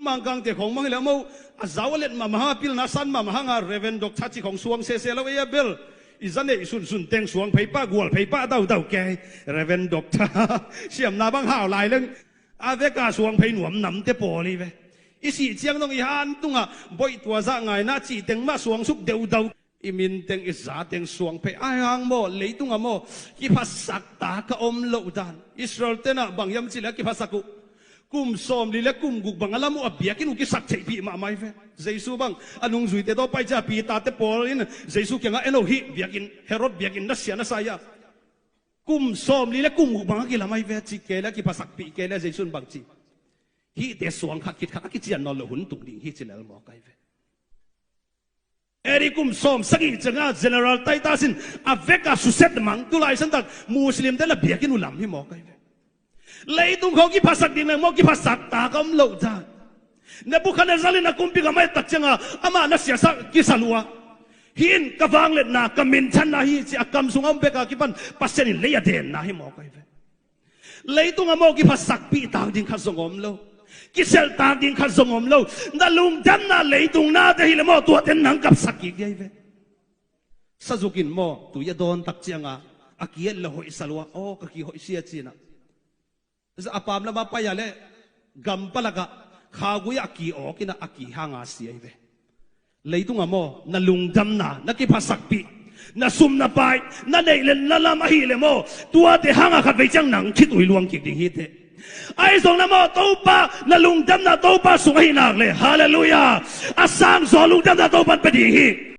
มังกังเตะของมังแล้วมั่วสาวเล็ดมาหาพิลนัสันมาหางาเรเวนดอกทัชของสวงเซแล้วเอียเบลอีจันเนี่ยสุนเต็งสวงไผ่ป้ากวลไผ่ป้าเต่าแกเรเวนดอกท่าเสียมนาบังห่าวลายเรื่องอาเวกาสวงไผ่หนวมนำเตปอลีเวอีสีเจียงต้องอีฮันตุงอ่ะบ่อยตัวซะไงน่าจีเต็งมาสวงสุกเดาอีมินเต็งอีสาเต็งสวงไผ่ไอ้หางโมเลยตุงอ่ะโมกีพัสสักตากะอมโลดานอิสราเอลเตน่ะบางยามจิละกีพัสสักกุมสอมลีเล็กกุมกุกบังอลามุอเบียกินุกิสักเทปีมาไม่เฟเจสุบังอนุงจุยเตโตไปจ้าปีตาเตปอลินเจสุเก่งอ่ะเอโนฮิเบียกินเฮโรดเบียกินนัสเซียนัสไซยากุมสอมลีเล็กกุมกุกบังกิละไม่เฟจิเกละกิพัสสักปีเกละเจสุนบังจีฮิเตสวงขัดคิดขัดกิจยันนอลหุ่นตุงดิฮิจิเลลมอไกเฟเอริกุมสอมสักอีจังอ่ะเจเนอเรลไตตาสินอเวกาสุเซตมังตุลายสันตักมุสลิมเตละเบียกินุลัมฮิมอไกเฟเลยตุงเขากิภาษาดินเลยมอกิภาษาตากำโลดาเนี่ยบุคคลนั้นนักกุมพิกาไม่ตัดจังอ่ะอามานัสเสียสักกิสัลัวหินกฟังเล็ดนากมินชันนาฮีจะกำสุงอัมเบกากิปันปัสเซนิเลยเดนนาฮิมอไกเฟเลยตุงมอกิภาษาปีตากดินขัดสงอมโลกิเซลตากดินขัดสงอมโลนั่นลุงจันน่ะเลยตุงน่าจะฮิเลมอตัวเต็นนังกับสักกิเกยเฟสัจุกินมอตัวยาโดนตักจังอ่ะอากิเอลละหอยสัลัวโอ้กะกิหอยเสียจีน่ะจะapam lama paya le gampalaga khaguya ki okina aki hanga siaive leitung amo na lungdam na ki phasakpi na sum na pai na neilen na lama hi le mo tua te hanga khat veichang nang khit ui luang ki ding hi te ai song na mo topa na lungdam na topa sungai nak le hallelujah asang zo lungdam na topa pe ding hi